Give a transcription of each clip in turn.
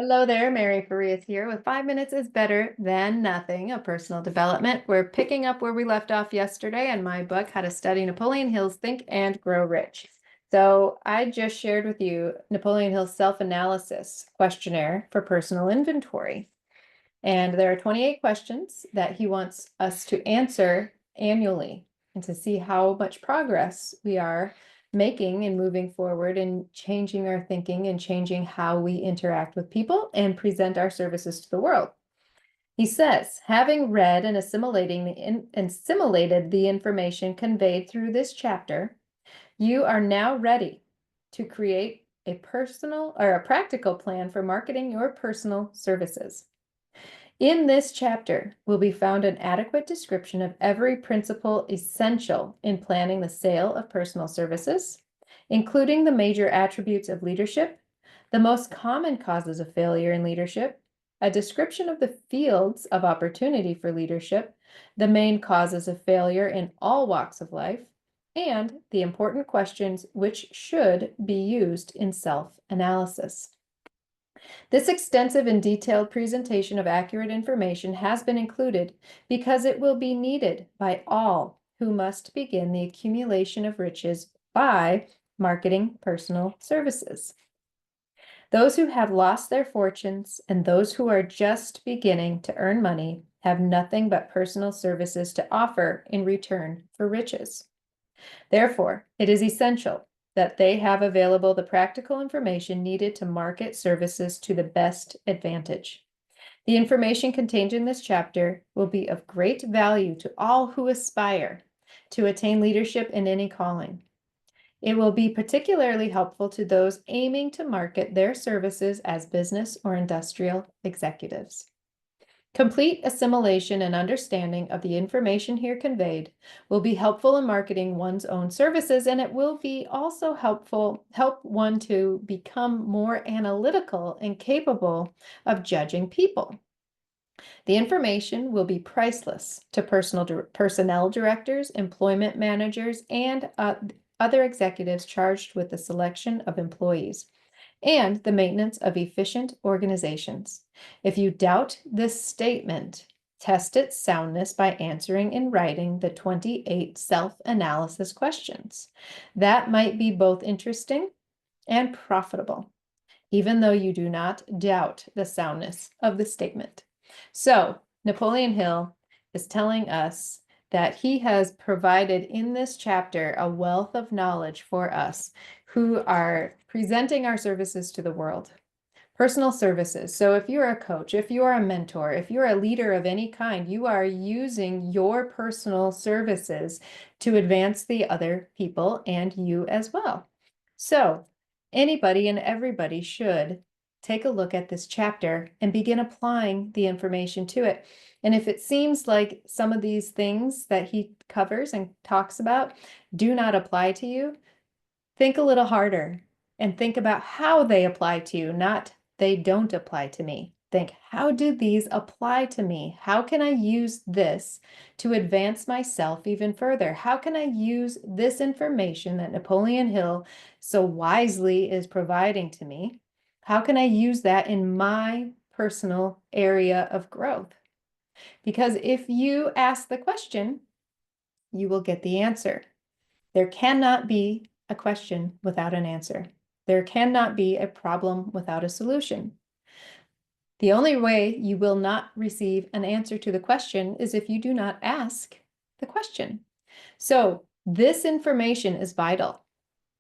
Hello there, Mary Farias here with 5 minutes is better than nothing, a personal development. We're picking up where we left off yesterday in my book, How to Study Napoleon Hill's Think and Grow Rich. So I just shared with you Napoleon Hill's self-analysis questionnaire for personal inventory. And there are 28 questions that he wants us to answer annually and to see how much progress we are making and moving forward and changing our thinking and changing how we interact with people and present our services to the world. He says, having read and assimilated the information conveyed through this chapter, you are now ready to create a personal or a practical plan for marketing your personal services. In this chapter will be found an adequate description of every principle essential in planning the sale of personal services, including the major attributes of leadership, the most common causes of failure in leadership, a description of the fields of opportunity for leadership, the main causes of failure in all walks of life, and the important questions which should be used in self-analysis. This extensive and detailed presentation of accurate information has been included because it will be needed by all who must begin the accumulation of riches by marketing personal services. Those who have lost their fortunes and those who are just beginning to earn money have nothing but personal services to offer in return for riches. Therefore, it is essential that they have available the practical information needed to market services to the best advantage. The information contained in this chapter will be of great value to all who aspire to attain leadership in any calling. It will be particularly helpful to those aiming to market their services as business or industrial executives. Complete assimilation and understanding of the information here conveyed will be helpful in marketing one's own services, and it will be also help one to become more analytical and capable of judging people. The information will be priceless to personnel directors, employment managers, and other executives charged with the selection of employees and the maintenance of efficient organizations. If you doubt this statement, test its soundness by answering in writing the 28 self-analysis questions. That might be both interesting and profitable, even though you do not doubt the soundness of the statement. So Napoleon Hill is telling us that he has provided in this chapter a wealth of knowledge for us who are presenting our services to the world. Personal services. So if you're a coach, if you're a mentor, if you're a leader of any kind, you are using your personal services to advance the other people and you as well. So anybody and everybody should take a look at this chapter and begin applying the information to it. And if it seems like some of these things that he covers and talks about do not apply to you, think a little harder and think about how they apply to you, not they don't apply to me. Think, how do these apply to me? How can I use this to advance myself even further? How can I use this information that Napoleon Hill so wisely is providing to me? How can I use that in my personal area of growth? Because if you ask the question, you will get the answer. There cannot be a question without an answer. There cannot be a problem without a solution. The only way you will not receive an answer to the question is if you do not ask the question. So this information is vital.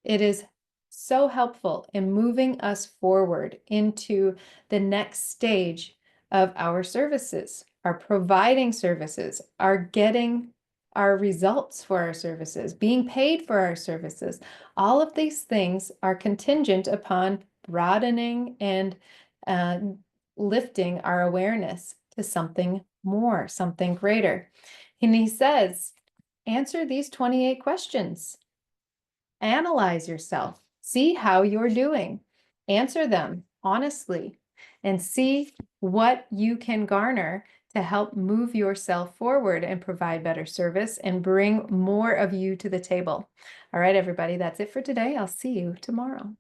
It is so helpful in moving us forward into the next stage of our services, our providing services, our getting our results for our services, being paid for our services. All of these things are contingent upon broadening and lifting our awareness to something more, something greater. And he says, answer these 28 questions. Analyze yourself. See how you're doing. Answer them honestly and see what you can garner to help move yourself forward and provide better service and bring more of you to the table. All right, everybody, that's it for today. I'll see you tomorrow.